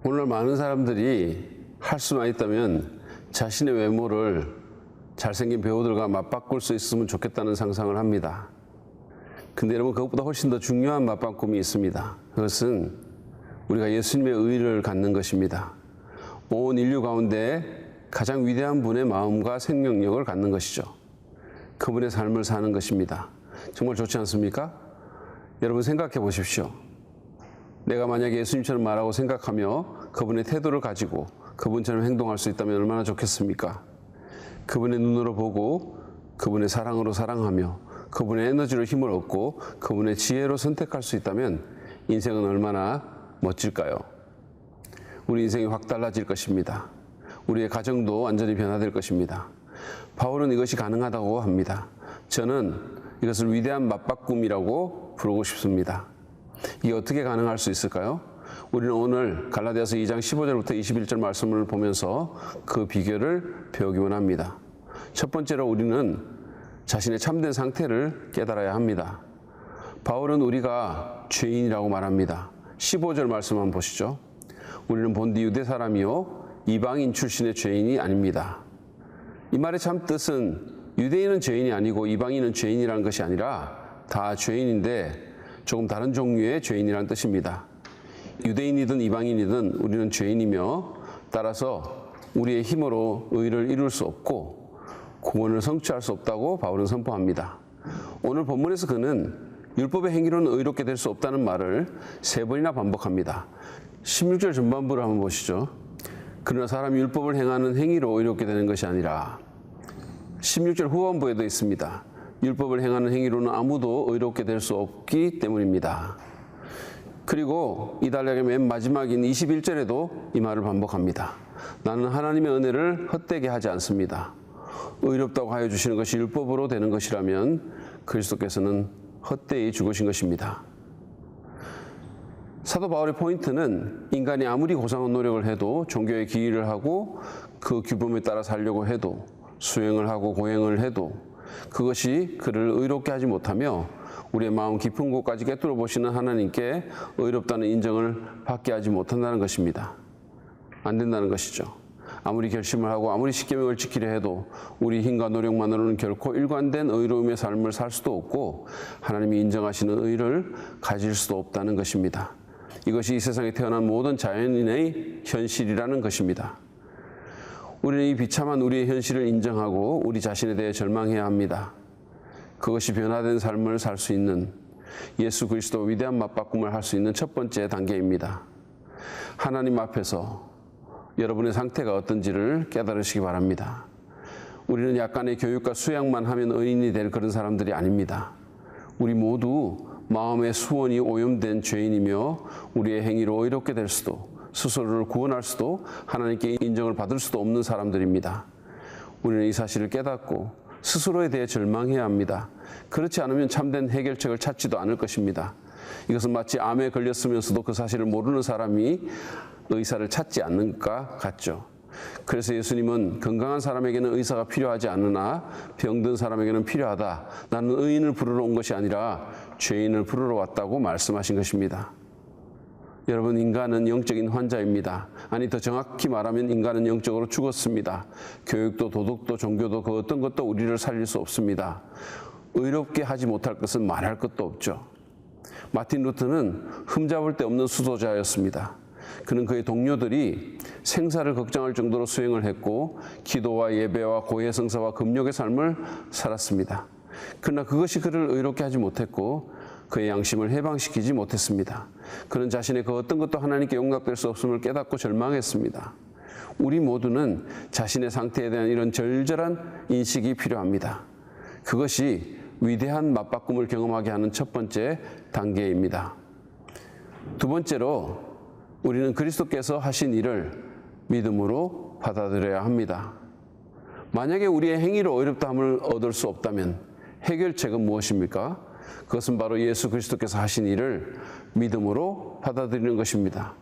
오늘 많은 사람들이 할 수만 있다면 자신의 외모를 잘생긴 배우들과 맞바꿀 수 있으면 좋겠다는 상상을 합니다. 근데 여러분, 그것보다 훨씬 더 중요한 맞바꿈이 있습니다. 그것은 우리가 예수님의 의를 갖는 것입니다. 온 인류 가운데 가장 위대한 분의 마음과 생명력을 갖는 것이죠. 그분의 삶을 사는 것입니다. 정말 좋지 않습니까? 여러분, 생각해 보십시오. 내가 만약에 예수님처럼 말하고 생각하며 그분의 태도를 가지고 그분처럼 행동할 수 있다면 얼마나 좋겠습니까? 그분의 눈으로 보고 그분의 사랑으로 사랑하며 그분의 에너지로 힘을 얻고 그분의 지혜로 선택할 수 있다면 인생은 얼마나 멋질까요? 우리 인생이 확 달라질 것입니다. 우리의 가정도 완전히 변화될 것입니다. 바울은 이것이 가능하다고 합니다. 저는 이것을 위대한 맞바꿈이라고 부르고 싶습니다. 이게 어떻게 가능할 수 있을까요? 우리는 오늘 갈라디아서 2장 15절부터 21절 말씀을 보면서 그 비결을 배우기만 합니다. 첫 번째로 우리는 자신의 참된 상태를 깨달아야 합니다. 바울은 우리가 죄인이라고 말합니다. 15절 말씀 한번 보시죠. 우리는 본디 유대 사람이요 이방인 출신의 죄인이 아닙니다. 이 말의 참 뜻은 유대인은 죄인이 아니고 이방인은 죄인이라는 것이 아니라 다 죄인인데 조금 다른 종류의 죄인이라는 뜻입니다. 유대인이든 이방인이든 우리는 죄인이며 따라서 우리의 힘으로 의를 이룰 수 없고 구원을 성취할 수 없다고 바울은 선포합니다. 오늘 본문에서 그는 율법의 행위로는 의롭게 될 수 없다는 말을 3번이나 반복합니다. 16절 전반부를 한번 보시죠. 그러나 사람이 율법을 행하는 행위로 의롭게 되는 것이 아니라 16절 후반부에도 있습니다. 율법을 행하는 행위로는 아무도 의롭게 될 수 없기 때문입니다. 그리고 이 단락의 맨 마지막인 21절에도 이 말을 반복합니다. 나는 하나님의 은혜를 헛되게 하지 않습니다. 의롭다고 하여 주시는 것이 율법으로 되는 것이라면 그리스도께서는 헛되이 죽으신 것입니다. 사도 바울의 포인트는 인간이 아무리 고상한 노력을 해도 종교에 기일을 하고 그 규범에 따라 살려고 해도 수행을 하고 고행을 해도 그것이 그를 의롭게 하지 못하며 우리의 마음 깊은 곳까지 꿰뚫어 보시는 하나님께 의롭다는 인정을 받게 하지 못한다는 것입니다. 안 된다는 것이죠. 아무리 결심을 하고 아무리 십계명을 지키려 해도 우리 힘과 노력만으로는 결코 일관된 의로움의 삶을 살 수도 없고 하나님이 인정하시는 의를 가질 수도 없다는 것입니다. 이것이 이 세상에 태어난 모든 자연인의 현실이라는 것입니다. 우리는 이 비참한 우리의 현실을 인정하고 우리 자신에 대해 절망해야 합니다. 그것이 변화된 삶을 살 수 있는 예수 그리스도 위대한 맞바꿈을 할 수 있는 첫 번째 단계입니다. 하나님 앞에서 여러분의 상태가 어떤지를 깨달으시기 바랍니다. 우리는 약간의 교육과 수양만 하면 의인이 될 그런 사람들이 아닙니다. 우리 모두 마음의 수원이 오염된 죄인이며 우리의 행위로 의롭게 될 수도 스스로를 구원할 수도 하나님께 인정을 받을 수도 없는 사람들입니다. 우리는 이 사실을 깨닫고 스스로에 대해 절망해야 합니다. 그렇지 않으면 참된 해결책을 찾지도 않을 것입니다. 이것은 마치 암에 걸렸으면서도 그 사실을 모르는 사람이 의사를 찾지 않는 것과 같죠. 그래서 예수님은 건강한 사람에게는 의사가 필요하지 않으나 병든 사람에게는 필요하다. 나는 의인을 부르러 온 것이 아니라 죄인을 부르러 왔다고 말씀하신 것입니다. 여러분, 인간은 영적인 환자입니다. 아니, 더 정확히 말하면 인간은 영적으로 죽었습니다. 교육도 도덕도 종교도 그 어떤 것도 우리를 살릴 수 없습니다. 의롭게 하지 못할 것은 말할 것도 없죠. 마틴 루터는 흠잡을 데 없는 수도자였습니다. 그는 그의 동료들이 생사를 걱정할 정도로 수행을 했고 기도와 예배와 고해성사와 금욕의 삶을 살았습니다. 그러나 그것이 그를 의롭게 하지 못했고 그의 양심을 해방시키지 못했습니다. 그는 자신의 그 어떤 것도 하나님께 용납될 수 없음을 깨닫고 절망했습니다. 우리 모두는 자신의 상태에 대한 이런 절절한 인식이 필요합니다. 그것이 위대한 맞바꿈을 경험하게 하는 첫 번째 단계입니다. 두 번째로 우리는 그리스도께서 하신 일을 믿음으로 받아들여야 합니다. 만약에 우리의 행위로 의롭다함을 얻을 수 없다면 해결책은 무엇입니까? 그것은 바로 예수 그리스도께서 하신 일을 믿음으로 받아들이는 것입니다.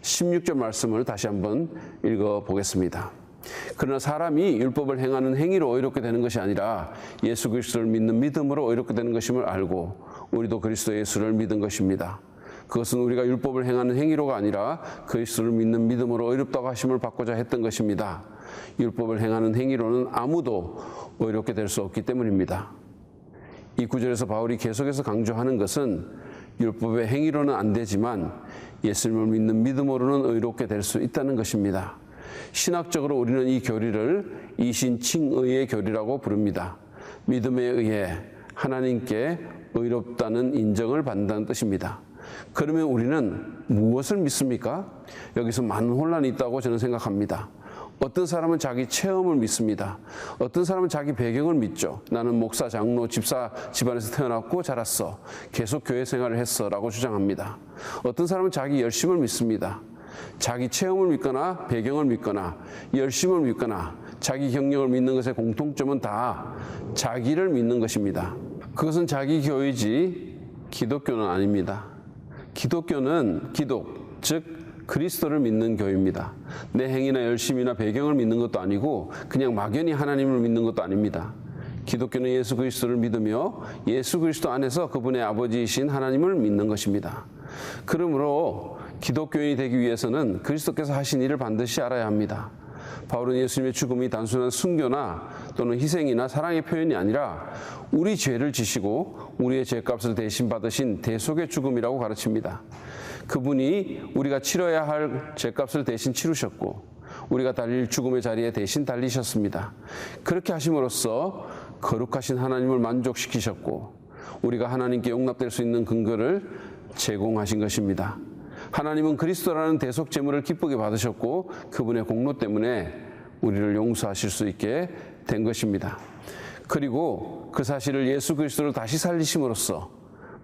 16절 말씀을 다시 한번 읽어보겠습니다. 그러나 사람이 율법을 행하는 행위로 의롭게 되는 것이 아니라 예수 그리스도를 믿는 믿음으로 의롭게 되는 것임을 알고 우리도 그리스도 예수를 믿은 것입니다. 그것은 우리가 율법을 행하는 행위로가 아니라 그리스도를 믿는 믿음으로 의롭다고 하심을 받고자 했던 것입니다. 율법을 행하는 행위로는 아무도 의롭게 될 수 없기 때문입니다. 이 구절에서 바울이 계속해서 강조하는 것은 율법의 행위로는 안 되지만 예수님을 믿는 믿음으로는 의롭게 될 수 있다는 것입니다. 신학적으로 우리는 이 교리를 이신칭의의 교리라고 부릅니다. 믿음에 의해 하나님께 의롭다는 인정을 받는다는 뜻입니다. 그러면 우리는 무엇을 믿습니까? 여기서 많은 혼란이 있다고 저는 생각합니다. 어떤 사람은 자기 체험을 믿습니다. 어떤 사람은 자기 배경을 믿죠. 나는 목사, 장로, 집사 집안에서 태어났고 자랐어. 계속 교회 생활을 했어 라고 주장합니다. 어떤 사람은 자기 열심을 믿습니다. 자기 체험을 믿거나 배경을 믿거나 열심을 믿거나 자기 경력을 믿는 것의 공통점은 다 자기를 믿는 것입니다. 그것은 자기 교회지 기독교는 아닙니다. 기독교는 기독, 즉 그리스도를 믿는 교회입니다. 내 행위나 열심이나 배경을 믿는 것도 아니고 그냥 막연히 하나님을 믿는 것도 아닙니다. 기독교는 예수 그리스도를 믿으며 예수 그리스도 안에서 그분의 아버지이신 하나님을 믿는 것입니다. 그러므로 기독교인이 되기 위해서는 그리스도께서 하신 일을 반드시 알아야 합니다. 바울은 예수님의 죽음이 단순한 순교나 또는 희생이나 사랑의 표현이 아니라 우리 죄를 지시고 우리의 죄값을 대신 받으신 대속의 죽음이라고 가르칩니다. 그분이 우리가 치러야 할 죄값을 대신 치르셨고 우리가 달릴 죽음의 자리에 대신 달리셨습니다. 그렇게 하심으로써 거룩하신 하나님을 만족시키셨고 우리가 하나님께 용납될 수 있는 근거를 제공하신 것입니다. 하나님은 그리스도라는 대속 제물을 기쁘게 받으셨고 그분의 공로 때문에 우리를 용서하실 수 있게 된 것입니다. 그리고 그 사실을 예수 그리스도를 다시 살리심으로써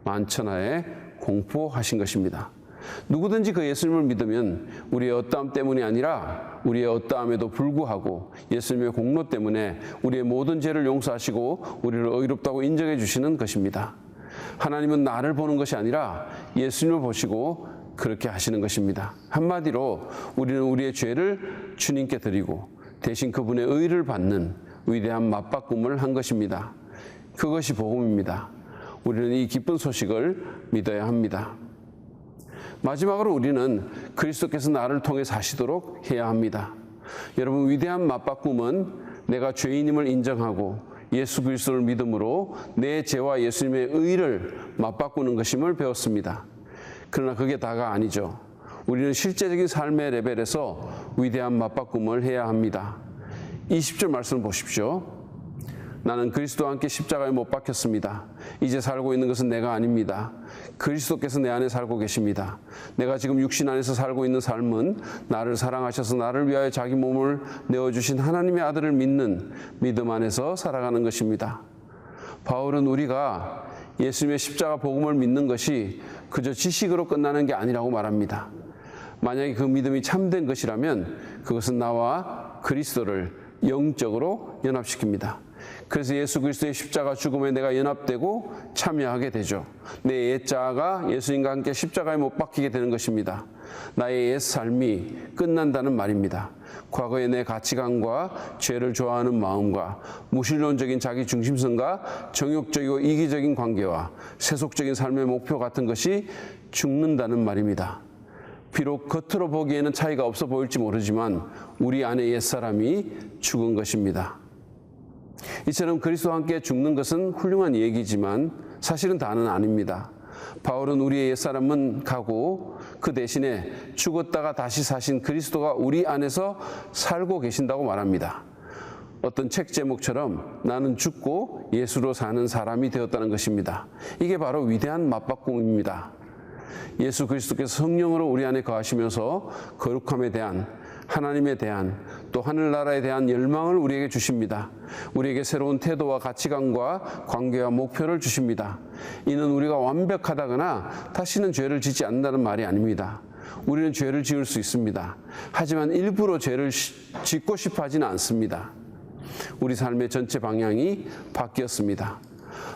만천하에 공포하신 것입니다. 누구든지 그 예수님을 믿으면 우리의 어떠함 때문이 아니라 우리의 어떠함에도 불구하고 예수님의 공로 때문에 우리의 모든 죄를 용서하시고 우리를 의롭다고 인정해 주시는 것입니다. 하나님은 나를 보는 것이 아니라 예수님을 보시고 그렇게 하시는 것입니다. 한마디로 우리는 우리의 죄를 주님께 드리고 대신 그분의 의를 받는 위대한 맞바꿈을 한 것입니다. 그것이 복음입니다. 우리는 이 기쁜 소식을 믿어야 합니다. 마지막으로 우리는 그리스도께서 나를 통해 사시도록 해야 합니다. 여러분, 위대한 맞바꿈은 내가 죄인임을 인정하고 예수 그리스도를 믿음으로 내 죄와 예수님의 의를 맞바꾸는 것임을 배웠습니다. 그러나 그게 다가 아니죠. 우리는 실제적인 삶의 레벨에서 위대한 맞바꿈을 해야 합니다. 20절 말씀을 보십시오. 나는 그리스도와 함께 십자가에 못 박혔습니다. 이제 살고 있는 것은 내가 아닙니다. 그리스도께서 내 안에 살고 계십니다. 내가 지금 육신 안에서 살고 있는 삶은 나를 사랑하셔서 나를 위하여 자기 몸을 내어주신 하나님의 아들을 믿는 믿음 안에서 살아가는 것입니다. 바울은 우리가 예수님의 십자가 복음을 믿는 것이 그저 지식으로 끝나는 게 아니라고 말합니다. 만약에 그 믿음이 참된 것이라면 그것은 나와 그리스도를 영적으로 연합시킵니다. 그래서 예수 그리스도의 십자가 죽음에 내가 연합되고 참여하게 되죠. 내 옛자아가 예수님과 함께 십자가에 못 박히게 되는 것입니다. 나의 옛 삶이 끝난다는 말입니다. 과거의 내 가치관과 죄를 좋아하는 마음과 무신론적인 자기 중심성과 정욕적이고 이기적인 관계와 세속적인 삶의 목표 같은 것이 죽는다는 말입니다. 비록 겉으로 보기에는 차이가 없어 보일지 모르지만 우리 안의 옛사람이 죽은 것입니다. 이처럼 그리스도와 함께 죽는 것은 훌륭한 얘기지만 사실은 다는 아닙니다. 바울은 우리의 옛사람은 가고 그 대신에 죽었다가 다시 사신 그리스도가 우리 안에서 살고 계신다고 말합니다. 어떤 책 제목처럼 나는 죽고 예수로 사는 사람이 되었다는 것입니다. 이게 바로 위대한 맞바꿈입니다. 예수 그리스도께서 성령으로 우리 안에 거하시면서 거룩함에 대한 하나님에 대한 또 하늘나라에 대한 열망을 우리에게 주십니다. 우리에게 새로운 태도와 가치관과 관계와 목표를 주십니다. 이는 우리가 완벽하다거나 다시는 죄를 짓지 않는다는 말이 아닙니다. 우리는 죄를 지을 수 있습니다. 하지만 일부러 죄를 짓고 싶어 하지는 않습니다. 우리 삶의 전체 방향이 바뀌었습니다.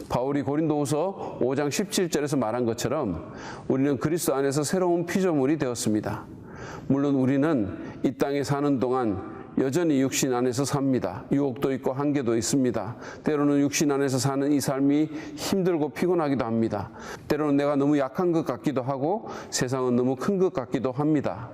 바울이 고린도후서 5장 17절에서 말한 것처럼 우리는 그리스도 안에서 새로운 피조물이 되었습니다. 물론 우리는 이 땅에 사는 동안 여전히 육신 안에서 삽니다. 유혹도 있고 한계도 있습니다. 때로는 육신 안에서 사는 이 삶이 힘들고 피곤하기도 합니다. 때로는 내가 너무 약한 것 같기도 하고 세상은 너무 큰 것 같기도 합니다.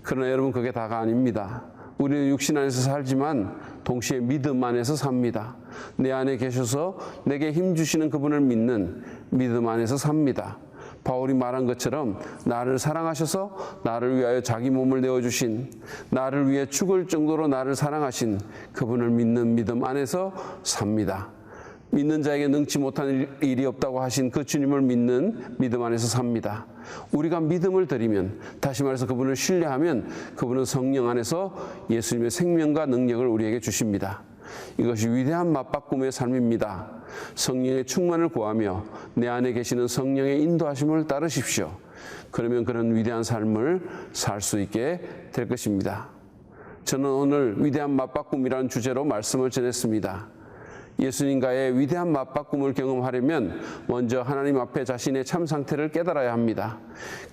그러나 여러분, 그게 다가 아닙니다. 우리는 육신 안에서 살지만 동시에 믿음 안에서 삽니다. 내 안에 계셔서 내게 힘 주시는 그분을 믿는 믿음 안에서 삽니다. 바울이 말한 것처럼 나를 사랑하셔서 나를 위하여 자기 몸을 내어주신, 나를 위해 죽을 정도로 나를 사랑하신 그분을 믿는 믿음 안에서 삽니다. 믿는 자에게 능치 못한 일이 없다고 하신 그 주님을 믿는 믿음 안에서 삽니다. 우리가 믿음을 드리면, 다시 말해서 그분을 신뢰하면 그분은 성령 안에서 예수님의 생명과 능력을 우리에게 주십니다. 이것이 위대한 맞바꿈의 삶입니다. 성령의 충만을 구하며 내 안에 계시는 성령의 인도하심을 따르십시오. 그러면 그런 위대한 삶을 살 수 있게 될 것입니다. 저는 오늘 위대한 맞바꿈이라는 주제로 말씀을 전했습니다. 예수님과의 위대한 맞바꿈을 경험하려면 먼저 하나님 앞에 자신의 참 상태를 깨달아야 합니다.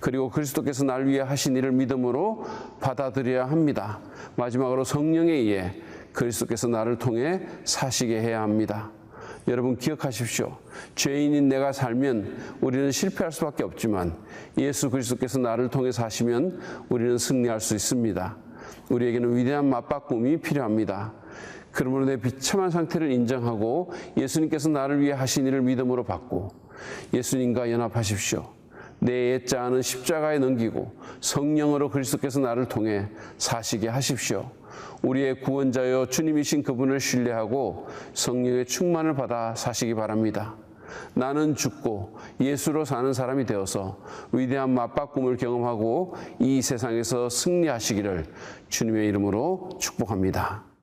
그리고 그리스도께서 날 위해 하신 일을 믿음으로 받아들여야 합니다. 마지막으로 성령에 의해 그리스도께서 나를 통해 사시게 해야 합니다. 여러분, 기억하십시오. 죄인인 내가 살면 우리는 실패할 수밖에 없지만 예수 그리스도께서 나를 통해 사시면 우리는 승리할 수 있습니다. 우리에게는 위대한 맞바꿈이 필요합니다. 그러므로 내 비참한 상태를 인정하고 예수님께서 나를 위해 하신 일을 믿음으로 받고 예수님과 연합하십시오. 내 옛자아는 십자가에 넘기고 성령으로 그리스도께서 나를 통해 사시게 하십시오. 우리의 구원자여 주님이신 그분을 신뢰하고 성령의 충만을 받아 사시기 바랍니다. 나는 죽고 예수로 사는 사람이 되어서 위대한 맞바꿈을 경험하고 이 세상에서 승리하시기를 주님의 이름으로 축복합니다.